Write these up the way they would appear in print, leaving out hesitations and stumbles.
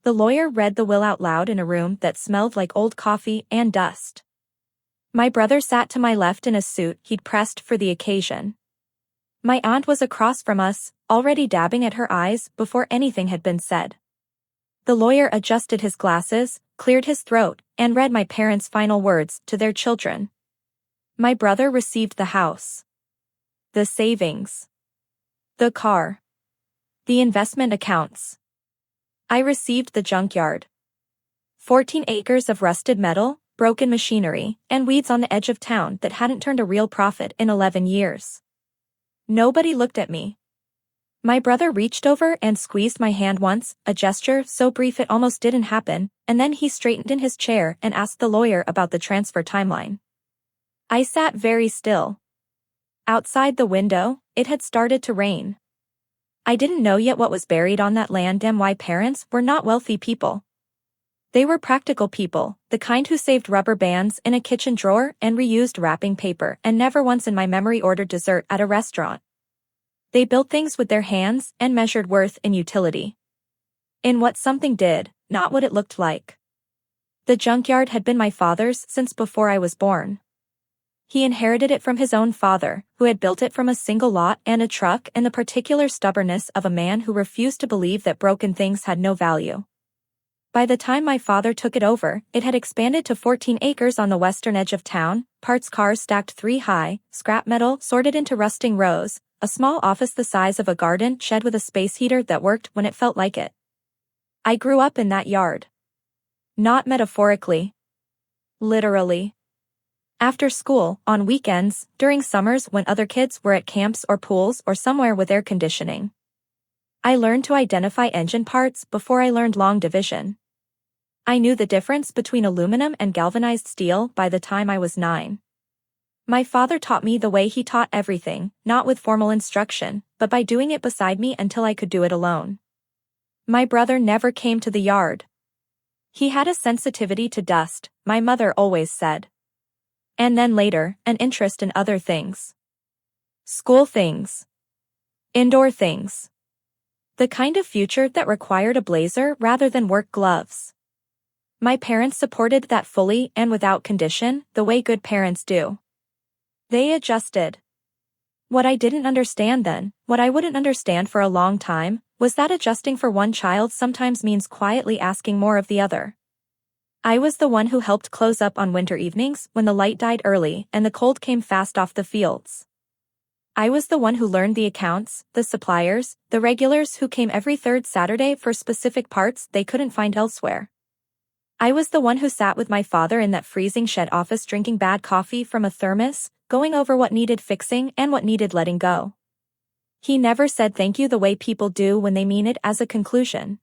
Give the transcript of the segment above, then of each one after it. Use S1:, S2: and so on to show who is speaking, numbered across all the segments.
S1: The lawyer read the will out loud in a room that smelled like old coffee and dust. My brother sat to my left in a suit he'd pressed for the occasion. My aunt was across from us, already dabbing at her eyes before anything had been said. The lawyer adjusted his glasses, cleared his throat, and read my parents' final words to their children. My brother received the house, the savings, the car, the investment accounts. I received the junkyard. 14 acres of rusted metal, broken machinery, and weeds on the edge of town that hadn't turned a real profit in 11 years. Nobody looked at me. My brother reached over and squeezed my hand once, a gesture so brief it almost didn't happen, and then he straightened in his chair and asked the lawyer about the transfer timeline. I sat very still. Outside the window, it had started to rain. I didn't know yet what was buried on that land and why parents were not wealthy people. They were practical people, the kind who saved rubber bands in a kitchen drawer and reused wrapping paper and never once in my memory ordered dessert at a restaurant. They built things with their hands and measured worth in utility. In what something did, not what it looked like. The junkyard had been my father's since before I was born. He inherited it from his own father, who had built it from a single lot and a truck, and the particular stubbornness of a man who refused to believe that broken things had no value. By the time my father took it over, it had expanded to 14 acres on the western edge of town, parts cars stacked 3 high, scrap metal sorted into rusting rows, a small office the size of a garden shed with a space heater that worked when it felt like it. I grew up in that yard. Not metaphorically. Literally. After school, on weekends, during summers when other kids were at camps or pools or somewhere with air conditioning. I learned to identify engine parts before I learned long division. I knew the difference between aluminum and galvanized steel by the time I was 9. My father taught me the way he taught everything, not with formal instruction, but by doing it beside me until I could do it alone. My brother never came to the yard. He had a sensitivity to dust, my mother always said. And then later, an interest in other things. School things. Indoor things. The kind of future that required a blazer rather than work gloves. My parents supported that fully and without condition, the way good parents do. They adjusted. What I didn't understand then, what I wouldn't understand for a long time, was that adjusting for one child sometimes means quietly asking more of the other. I was the one who helped close up on winter evenings when the light died early and the cold came fast off the fields. I was the one who learned the accounts, the suppliers, the regulars who came every third Saturday for specific parts they couldn't find elsewhere. I was the one who sat with my father in that freezing shed office drinking bad coffee from a thermos, going over what needed fixing and what needed letting go. He never said thank you the way people do when they mean it as a conclusion.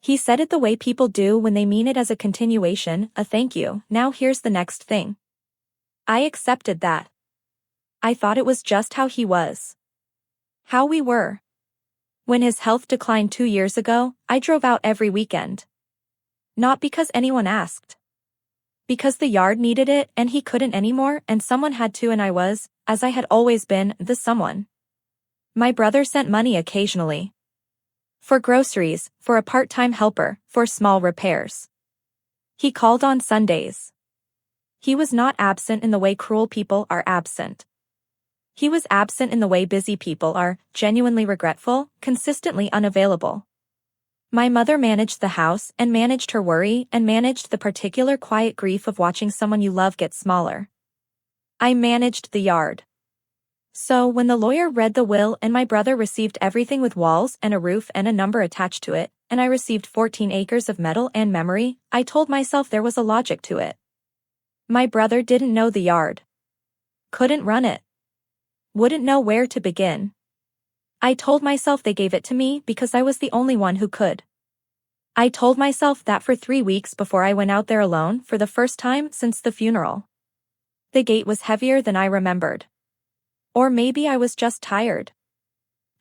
S1: He said it the way people do when they mean it as a continuation, a thank you, now here's the next thing. I accepted that. I thought it was just how he was. How we were. When his health declined 2 years ago, I drove out every weekend. Not because anyone asked. Because the yard needed it and he couldn't anymore and someone had to and I was, as I had always been, the someone. My brother sent money occasionally. For groceries, for a part-time helper, for small repairs. He called on Sundays. He was not absent in the way cruel people are absent. He was absent in the way busy people are, genuinely regretful, consistently unavailable. My mother managed the house and managed her worry and managed the particular quiet grief of watching someone you love get smaller. I managed the yard. So when the lawyer read the will and my brother received everything with walls and a roof and a number attached to it, and I received 14 acres of metal and memory, I told myself there was a logic to it. My brother didn't know the yard. Couldn't run it. Wouldn't know where to begin. I told myself they gave it to me because I was the only one who could. I told myself that for 3 weeks before I went out there alone for the first time since the funeral. The gate was heavier than I remembered. Or maybe I was just tired.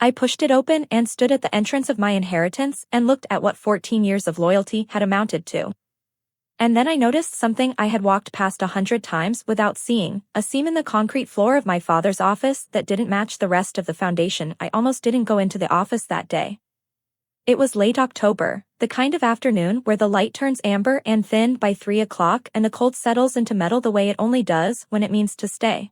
S1: I pushed it open and stood at the entrance of my inheritance and looked at what 14 years of loyalty had amounted to. And then I noticed something I had walked past 100 times without seeing, a seam in the concrete floor of my father's office that didn't match the rest of the foundation. I almost didn't go into the office that day. It was late October, the kind of afternoon where the light turns amber and thin by 3 o'clock and the cold settles into metal the way it only does when it means to stay.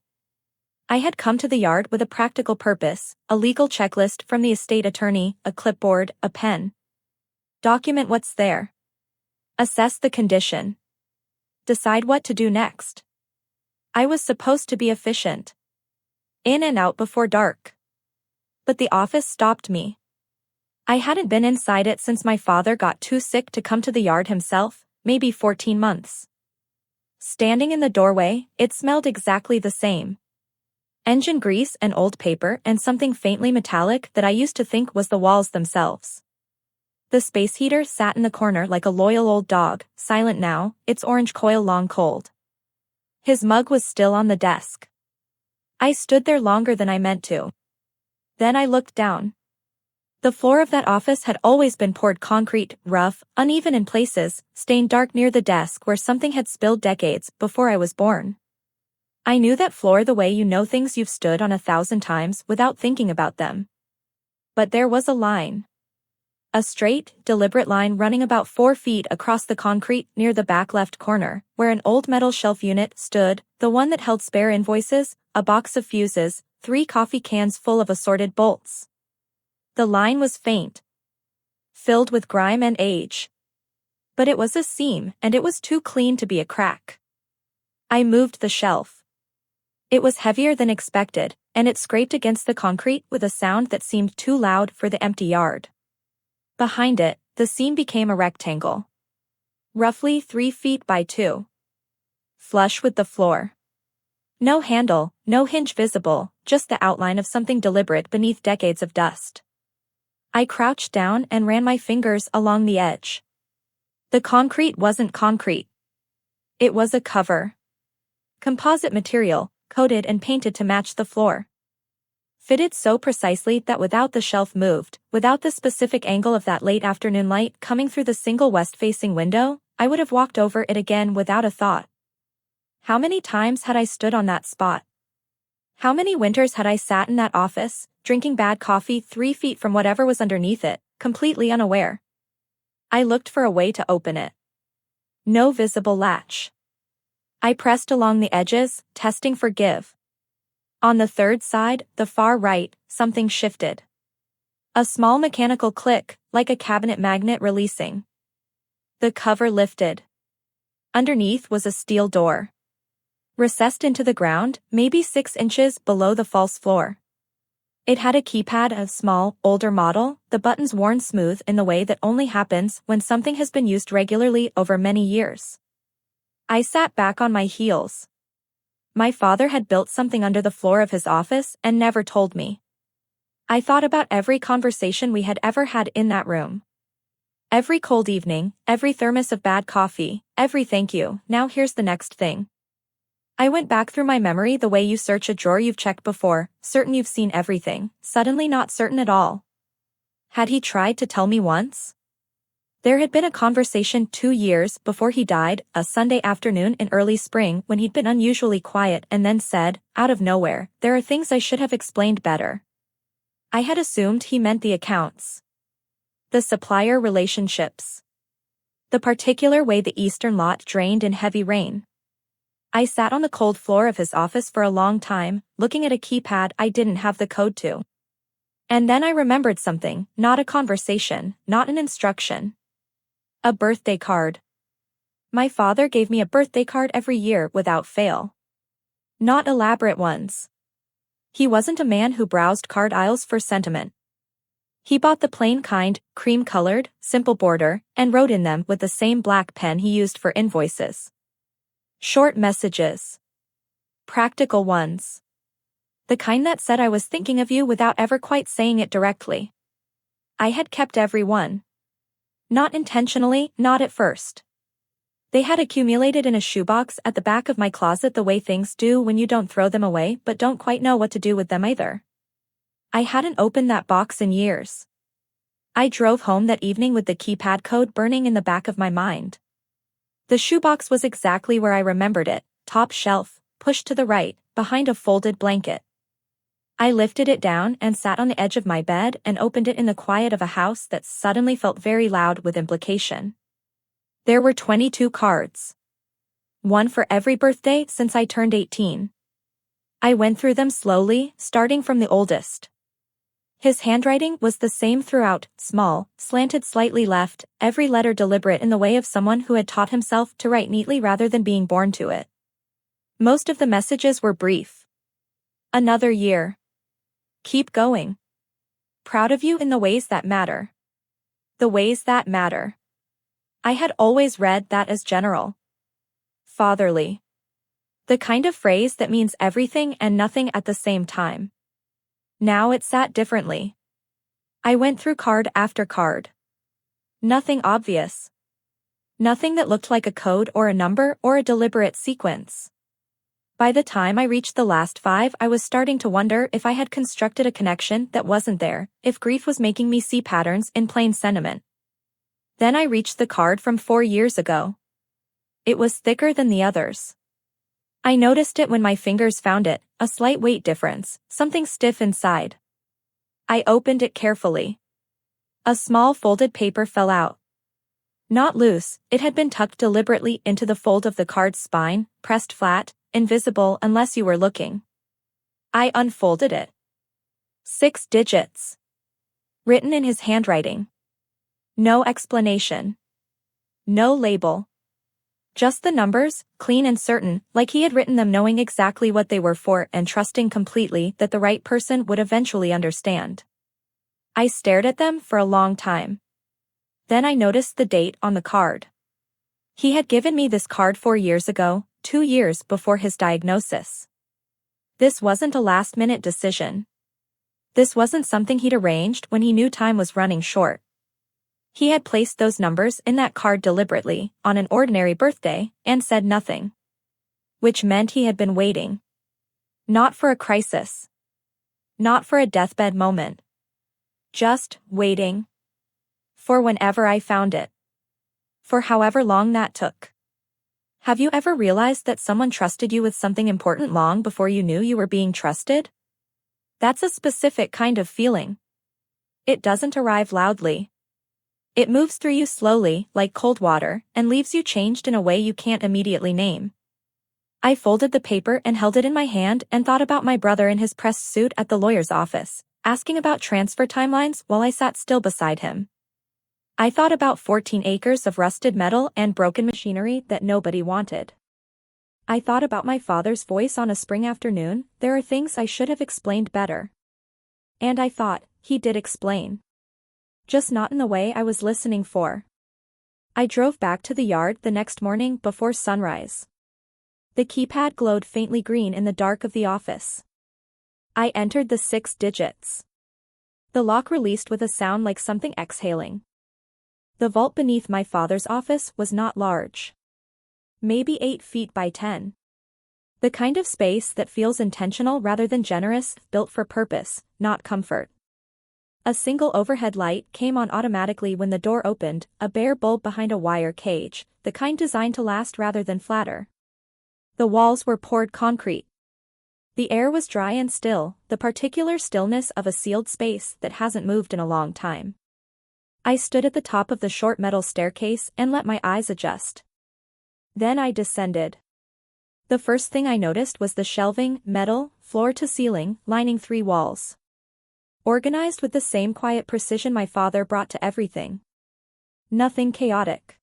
S1: I had come to the yard with a practical purpose, a legal checklist from the estate attorney, a clipboard, a pen. Document what's there. Assess the condition. Decide what to do next. I was supposed to be efficient. In and out before dark. But the office stopped me. I hadn't been inside it since my father got too sick to come to the yard himself, maybe 14 months. Standing in the doorway, it smelled exactly the same. Engine grease and old paper and something faintly metallic that I used to think was the walls themselves. The space heater sat in the corner like a loyal old dog, silent now, its orange coil long cold. His mug was still on the desk. I stood there longer than I meant to. Then I looked down. The floor of that office had always been poured concrete, rough, uneven in places, stained dark near the desk where something had spilled decades before I was born. I knew that floor the way you know things you've stood on 1,000 times without thinking about them. But there was a line. A straight, deliberate line running about 4 feet across the concrete near the back left corner, where an old metal shelf unit stood, the one that held spare invoices, a box of fuses, 3 coffee cans full of assorted bolts. The line was faint, filled with grime and age. But it was a seam, and it was too clean to be a crack. I moved the shelf. It was heavier than expected, and it scraped against the concrete with a sound that seemed too loud for the empty yard. Behind it, the seam became a rectangle. Roughly 3 feet by 2. Flush with the floor. No handle, no hinge visible, just the outline of something deliberate beneath decades of dust. I crouched down and ran my fingers along the edge. The concrete wasn't concrete. It was a cover. Composite material, coated and painted to match the floor. Fitted so precisely that without the shelf moved, without the specific angle of that late afternoon light coming through the single west-facing window, I would have walked over it again without a thought. How many times had I stood on that spot? How many winters had I sat in that office, drinking bad coffee 3 feet from whatever was underneath it, completely unaware? I looked for a way to open it. No visible latch. I pressed along the edges, testing for give. On the third side, the far right, something shifted. A small mechanical click, like a cabinet magnet releasing. The cover lifted. Underneath was a steel door. Recessed into the ground, maybe 6 inches below the false floor. It had a keypad, a small, older model, the buttons worn smooth in the way that only happens when something has been used regularly over many years. I sat back on my heels. My father had built something under the floor of his office and never told me. I thought about every conversation we had ever had in that room. Every cold evening, every thermos of bad coffee, every thank you, now here's the next thing. I went back through my memory the way you search a drawer you've checked before, certain you've seen everything, suddenly not certain at all. Had he tried to tell me once? There had been a conversation 2 years before he died, a Sunday afternoon in early spring when he'd been unusually quiet and then said, out of nowhere, there are things I should have explained better. I had assumed he meant the accounts. The supplier relationships. The particular way the eastern lot drained in heavy rain. I sat on the cold floor of his office for a long time, looking at a keypad I didn't have the code to. And then I remembered something, not a conversation, not an instruction. A birthday card. My father gave me a birthday card every year without fail. Not elaborate ones. He wasn't a man who browsed card aisles for sentiment. He bought the plain kind, cream-colored, simple border, and wrote in them with the same black pen he used for invoices. Short messages. Practical ones. The kind that said I was thinking of you without ever quite saying it directly. I had kept every one. Not intentionally, not at first. They had accumulated in a shoebox at the back of my closet the way things do when you don't throw them away but don't quite know what to do with them either. I hadn't opened that box in years. I drove home that evening with the keypad code burning in the back of my mind. The shoebox was exactly where I remembered it, top shelf, pushed to the right, behind a folded blanket. I lifted it down and sat on the edge of my bed and opened it in the quiet of a house that suddenly felt very loud with implication. There were 22 cards. One for every birthday since I turned 18. I went through them slowly, starting from the oldest. His handwriting was the same throughout, small, slanted slightly left, every letter deliberate in the way of someone who had taught himself to write neatly rather than being born to it. Most of the messages were brief. Another year. Keep going. Proud of you in the ways that matter. The ways that matter. I had always read that as general. Fatherly. The kind of phrase that means everything and nothing at the same time. Now it sat differently. I went through card after card. Nothing obvious. Nothing that looked like a code or a number or a deliberate sequence. By the time I reached the last 5, I was starting to wonder if I had constructed a connection that wasn't there, if grief was making me see patterns in plain sentiment. Then I reached the card from 4 years ago. It was thicker than the others. I noticed it when my fingers found it, a slight weight difference, something stiff inside. I opened it carefully. A small folded paper fell out. Not loose, it had been tucked deliberately into the fold of the card's spine, pressed flat, invisible unless you were looking. I unfolded it. 6 digits. Written in his handwriting. No explanation. No label. Just the numbers, clean and certain, like he had written them knowing exactly what they were for and trusting completely that the right person would eventually understand. I stared at them for a long time. Then I noticed the date on the card. He had given me this card 4 years ago, 2 years before his diagnosis. This wasn't a last-minute decision. This wasn't something he'd arranged when he knew time was running short. He had placed those numbers in that card deliberately, on an ordinary birthday, and said nothing. Which meant he had been waiting. Not for a crisis. Not for a deathbed moment. Just waiting. For whenever I found it. For however long that took. Have you ever realized that someone trusted you with something important long before you knew you were being trusted? That's a specific kind of feeling. It doesn't arrive loudly. It moves through you slowly, like cold water, and leaves you changed in a way you can't immediately name. I folded the paper and held it in my hand and thought about my brother in his pressed suit at the lawyer's office, asking about transfer timelines while I sat still beside him. I thought about 14 acres of rusted metal and broken machinery that nobody wanted. I thought about my father's voice on a spring afternoon, there are things I should have explained better. And I thought, he did explain. Just not in the way I was listening for. I drove back to the yard the next morning before sunrise. The keypad glowed faintly green in the dark of the office. I entered the 6 digits. The lock released with a sound like something exhaling. The vault beneath my father's office was not large. Maybe 8 feet by 10. The kind of space that feels intentional rather than generous, built for purpose, not comfort. A single overhead light came on automatically when the door opened, a bare bulb behind a wire cage, the kind designed to last rather than flatter. The walls were poured concrete. The air was dry and still, the particular stillness of a sealed space that hasn't moved in a long time. I stood at the top of the short metal staircase and let my eyes adjust. Then I descended. The first thing I noticed was the shelving, metal, floor to ceiling, lining 3 walls. Organized with the same quiet precision my father brought to everything. Nothing chaotic.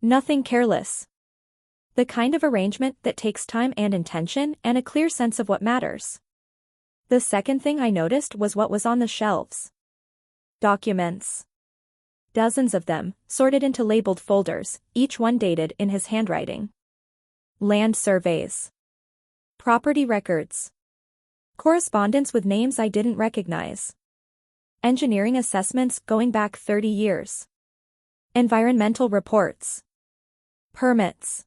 S1: Nothing careless. The kind of arrangement that takes time and intention and a clear sense of what matters. The second thing I noticed was what was on the shelves. Documents. Dozens of them, sorted into labeled folders, each one dated in his handwriting. Land surveys. Property records. Correspondence with names I didn't recognize. Engineering assessments going back 30 years. Environmental reports. Permits.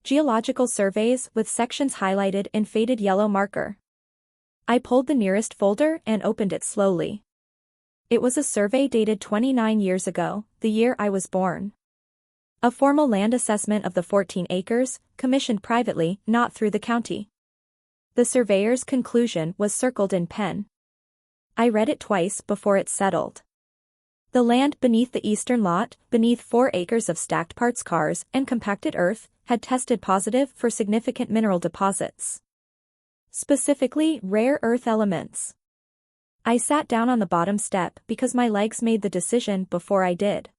S1: Geological surveys with sections highlighted in faded yellow marker. I pulled the nearest folder and opened it slowly. It was a survey dated 29 years ago, the year I was born. A formal land assessment of the 14 acres, commissioned privately, not through the county. The surveyor's conclusion was circled in pen. I read it twice before it settled. The land beneath the eastern lot, beneath 4 acres of stacked parts cars and compacted earth, had tested positive for significant mineral deposits. Specifically, rare earth elements. I sat down on the bottom step because my legs made the decision before I did.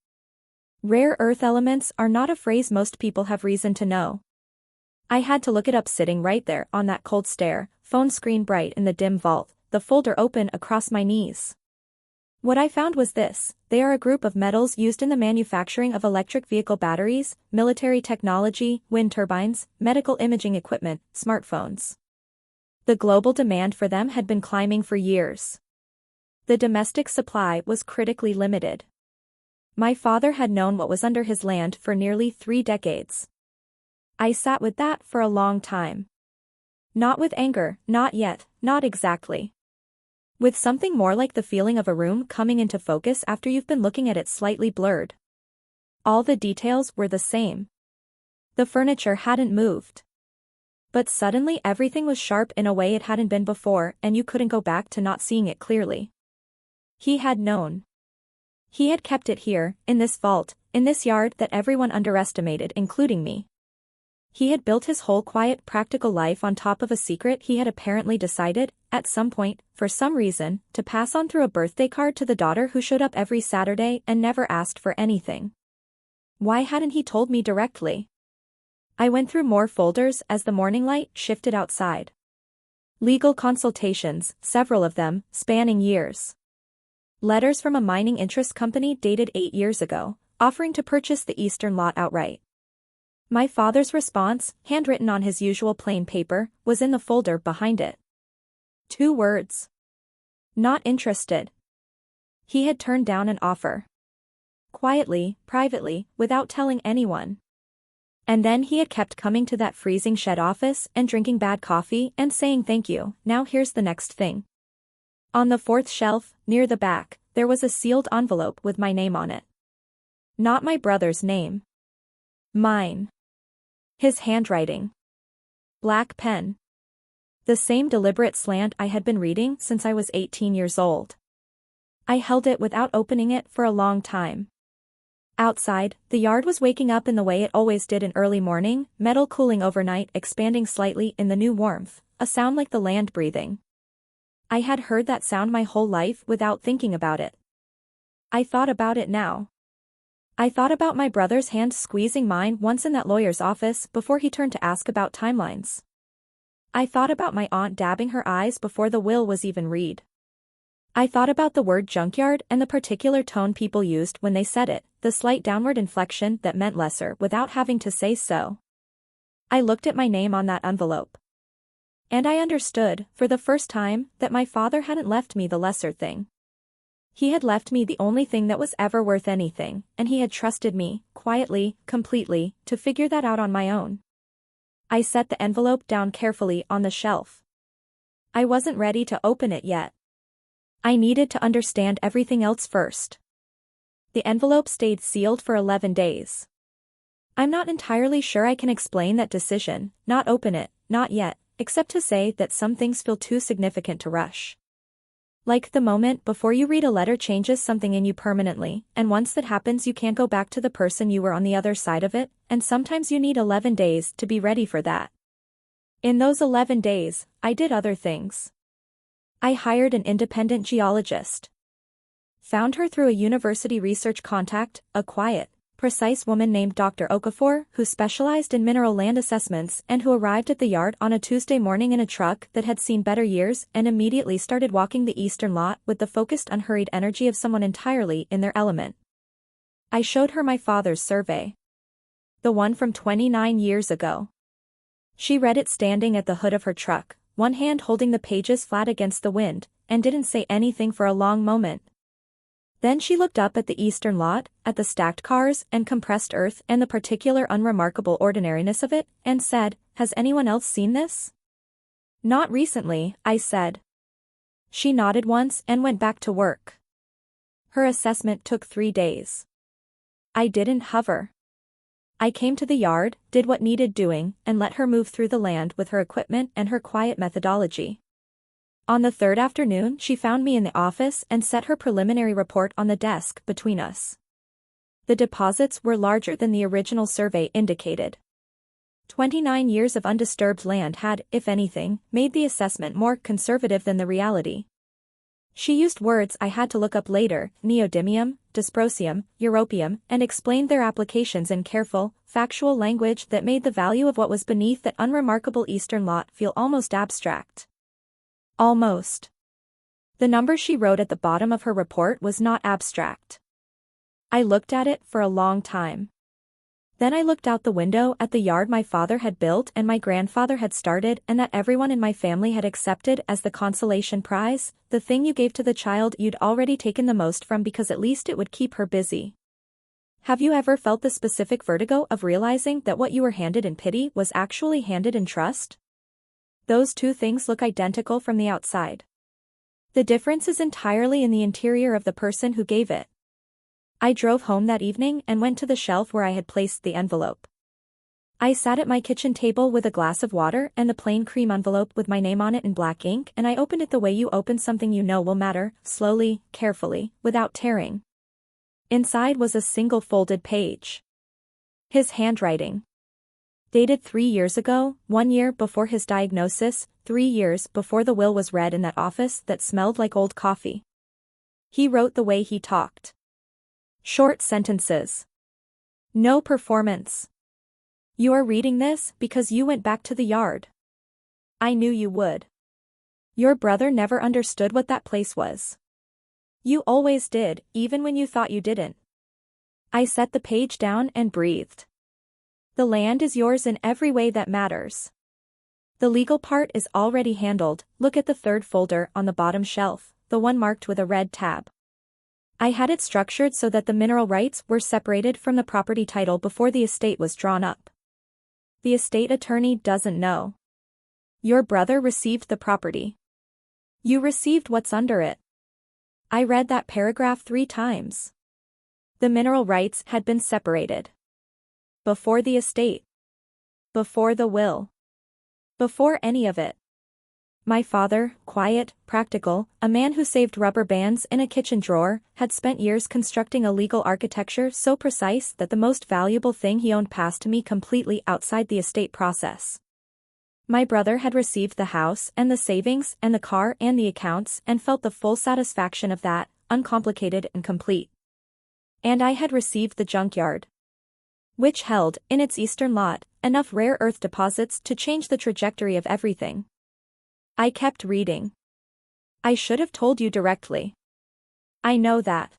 S1: Rare earth elements are not a phrase most people have reason to know. I had to look it up sitting right there on that cold stair, phone screen bright in the dim vault, the folder open across my knees. What I found was this: they are a group of metals used in the manufacturing of electric vehicle batteries, military technology, wind turbines, medical imaging equipment, smartphones. The global demand for them had been climbing for years. The domestic supply was critically limited. My father had known what was under his land for nearly 3 decades. I sat with that for a long time. Not with anger, not yet, not exactly. With something more like the feeling of a room coming into focus after you've been looking at it slightly blurred. All the details were the same. The furniture hadn't moved. But suddenly everything was sharp in a way it hadn't been before, and you couldn't go back to not seeing it clearly. He had known. He had kept it here, in this vault, in this yard that everyone underestimated, including me. He had built his whole quiet, practical life on top of a secret he had apparently decided, at some point, for some reason, to pass on through a birthday card to the daughter who showed up every Saturday and never asked for anything. Why hadn't he told me directly? I went through more folders as the morning light shifted outside. Legal consultations, several of them, spanning years. Letters from a mining interest company dated 8 years ago, offering to purchase the eastern lot outright. My father's response, handwritten on his usual plain paper, was in the folder behind it. 2 words. Not interested. He had turned down an offer. Quietly, privately, without telling anyone. And then he had kept coming to that freezing shed office and drinking bad coffee and saying thank you. Now here's the next thing. On the 4th shelf, near the back, there was a sealed envelope with my name on it. Not my brother's name. Mine. His handwriting. Black pen. The same deliberate slant I had been reading since I was 18 years old. I held it without opening it for a long time. Outside, the yard was waking up in the way it always did in early morning, metal cooling overnight, expanding slightly in the new warmth, a sound like the land breathing. I had heard that sound my whole life without thinking about it. I thought about it now. I thought about my brother's hand squeezing mine once in that lawyer's office before he turned to ask about timelines. I thought about my aunt dabbing her eyes before the will was even read. I thought about the word junkyard and the particular tone people used when they said it, the slight downward inflection that meant lesser without having to say so. I looked at my name on that envelope. And I understood, for the first time, that my father hadn't left me the lesser thing. He had left me the only thing that was ever worth anything, and he had trusted me, quietly, completely, to figure that out on my own. I set the envelope down carefully on the shelf. I wasn't ready to open it yet. I needed to understand everything else first. The envelope stayed sealed for 11 days. I'm not entirely sure I can explain that decision, not open it, not yet, except to say that some things feel too significant to rush. Like the moment before you read a letter changes something in you permanently, and once that happens you can't go back to the person you were on the other side of it, and sometimes you need 11 days to be ready for that. In those 11 days, I did other things. I hired an independent geologist. Found her through a university research contact, a quiet, precise woman named Dr. Okafor, who specialized in mineral land assessments and who arrived at the yard on a Tuesday morning in a truck that had seen better years and immediately started walking the eastern lot with the focused, unhurried energy of someone entirely in their element. I showed her my father's survey. The one from 29 years ago. She read it standing at the hood of her truck, one hand holding the pages flat against the wind, and didn't say anything for a long moment. Then she looked up at the eastern lot, at the stacked cars and compressed earth and the particular unremarkable ordinariness of it, and said, "Has anyone else seen this?" "Not recently," I said. She nodded once and went back to work. Her assessment took 3 days. I didn't hover. I came to the yard, did what needed doing, and let her move through the land with her equipment and her quiet methodology. On the third afternoon, she found me in the office and set her preliminary report on the desk between us. The deposits were larger than the original survey indicated. 29 years of undisturbed land had, if anything, made the assessment more conservative than the reality. She used words I had to look up later, neodymium, dysprosium, europium, and explained their applications in careful, factual language that made the value of what was beneath that unremarkable eastern lot feel almost abstract. Almost. The number she wrote at the bottom of her report was not abstract. I looked at it for a long time. Then I looked out the window at the yard my father had built and my grandfather had started and that everyone in my family had accepted as the consolation prize, the thing you gave to the child you'd already taken the most from because at least it would keep her busy. Have you ever felt the specific vertigo of realizing that what you were handed in pity was actually handed in trust? Those two things look identical from the outside. The difference is entirely in the interior of the person who gave it. I drove home that evening and went to the shelf where I had placed the envelope. I sat at my kitchen table with a glass of water and the plain cream envelope with my name on it in black ink, and I opened it the way you open something you know will matter, slowly, carefully, without tearing. Inside was a single folded page. His handwriting. Dated 3 years ago, 1 year before his diagnosis, 3 years before the will was read in that office that smelled like old coffee. He wrote the way he talked. Short sentences. No performance. You are reading this because you went back to the yard. I knew you would. Your brother never understood what that place was. You always did, even when you thought you didn't. I set the page down and breathed. The land is yours in every way that matters. The legal part is already handled. Look at the third folder on the bottom shelf, the one marked with a red tab. I had it structured so that the mineral rights were separated from the property title before the estate was drawn up. The estate attorney doesn't know. Your brother received the property. You received what's under it. I read that paragraph 3 times. The mineral rights had been separated. Before the estate. Before the will. Before any of it. My father, quiet, practical, a man who saved rubber bands in a kitchen drawer, had spent years constructing a legal architecture so precise that the most valuable thing he owned passed to me completely outside the estate process. My brother had received the house and the savings and the car and the accounts and felt the full satisfaction of that, uncomplicated and complete. And I had received the junkyard, which held, in its eastern lot, enough rare earth deposits to change the trajectory of everything. I kept reading. I should have told you directly. I know that.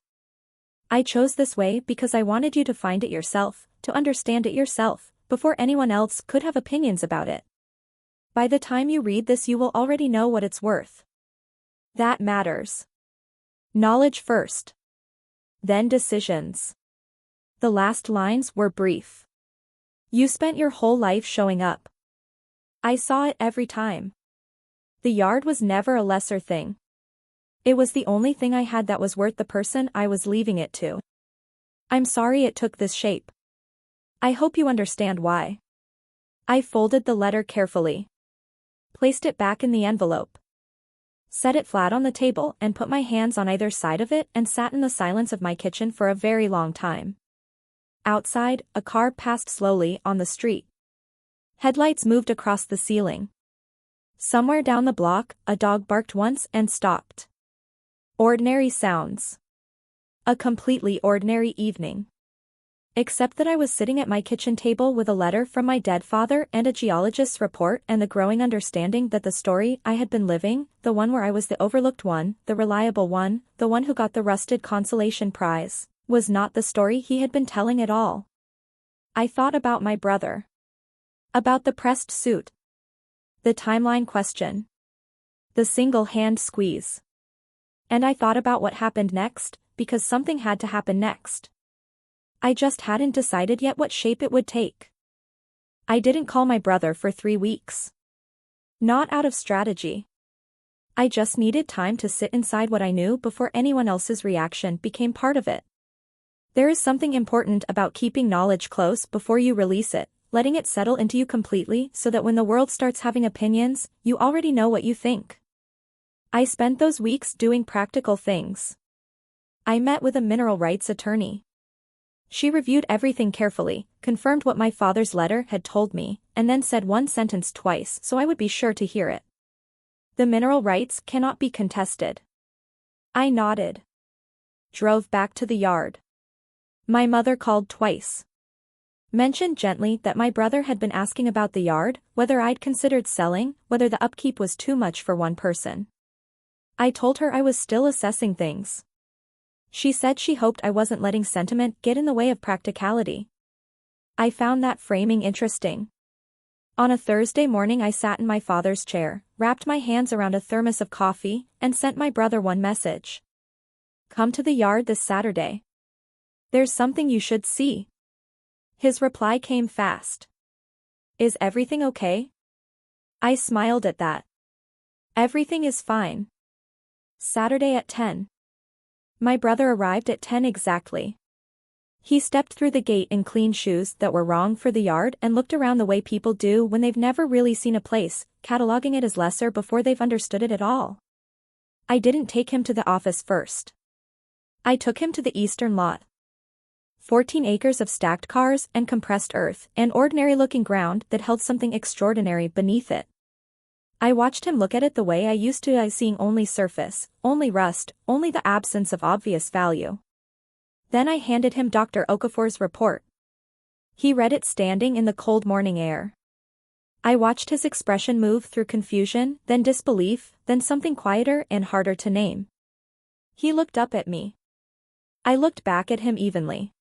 S1: I chose this way because I wanted you to find it yourself, to understand it yourself, before anyone else could have opinions about it. By the time you read this you will already know what it's worth. That matters. Knowledge first. Then decisions. The last lines were brief. You spent your whole life showing up. I saw it every time. The yard was never a lesser thing. It was the only thing I had that was worth the person I was leaving it to. I'm sorry it took this shape. I hope you understand why. I folded the letter carefully. Placed it back in the envelope. Set it flat on the table and put my hands on either side of it and sat in the silence of my kitchen for a very long time. Outside, a car passed slowly on the street. Headlights moved across the ceiling. Somewhere down the block, a dog barked once and stopped. Ordinary sounds. A completely ordinary evening. Except that I was sitting at my kitchen table with a letter from my dead father and a geologist's report and the growing understanding that the story I had been living, the one where I was the overlooked one, the reliable one, the one who got the rusted consolation prize, was not the story he had been telling at all. I thought about my brother. About the pressed suit. The timeline question. The single hand squeeze. And I thought about what happened next, because something had to happen next. I just hadn't decided yet what shape it would take. I didn't call my brother for 3 weeks. Not out of strategy. I just needed time to sit inside what I knew before anyone else's reaction became part of it. There is something important about keeping knowledge close before you release it, letting it settle into you completely so that when the world starts having opinions, you already know what you think. I spent those weeks doing practical things. I met with a mineral rights attorney. She reviewed everything carefully, confirmed what my father's letter had told me, and then said one sentence twice so I would be sure to hear it. The mineral rights cannot be contested. I nodded. Drove back to the yard. My mother called twice. Mentioned gently that my brother had been asking about the yard, whether I'd considered selling, whether the upkeep was too much for one person. I told her I was still assessing things. She said she hoped I wasn't letting sentiment get in the way of practicality. I found that framing interesting. On a Thursday morning I sat in my father's chair, wrapped my hands around a thermos of coffee, and sent my brother one message. Come to the yard this Saturday. There's something you should see. His reply came fast. Is everything okay? I smiled at that. Everything is fine. Saturday at 10. My brother arrived at 10 exactly. He stepped through the gate in clean shoes that were wrong for the yard and looked around the way people do when they've never really seen a place, cataloging it as lesser before they've understood it at all. I didn't take him to the office first. I took him to the eastern lot. 14 acres of stacked cars and compressed earth, and ordinary-looking ground that held something extraordinary beneath it. I watched him look at it the way I used to, seeing only surface, only rust, only the absence of obvious value. Then I handed him Dr. Okafor's report. He read it standing in the cold morning air. I watched his expression move through confusion, then disbelief, then something quieter and harder to name. He looked up at me. I looked back at him evenly.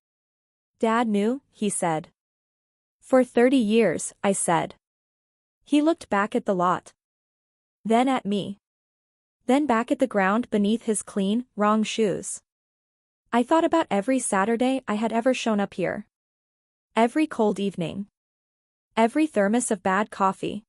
S1: Dad knew, he said. For 30 years, I said. He looked back at the lot. Then at me. Then back at the ground beneath his clean, wrong shoes. I thought about every Saturday I had ever shown up here. Every cold evening. Every thermos of bad coffee.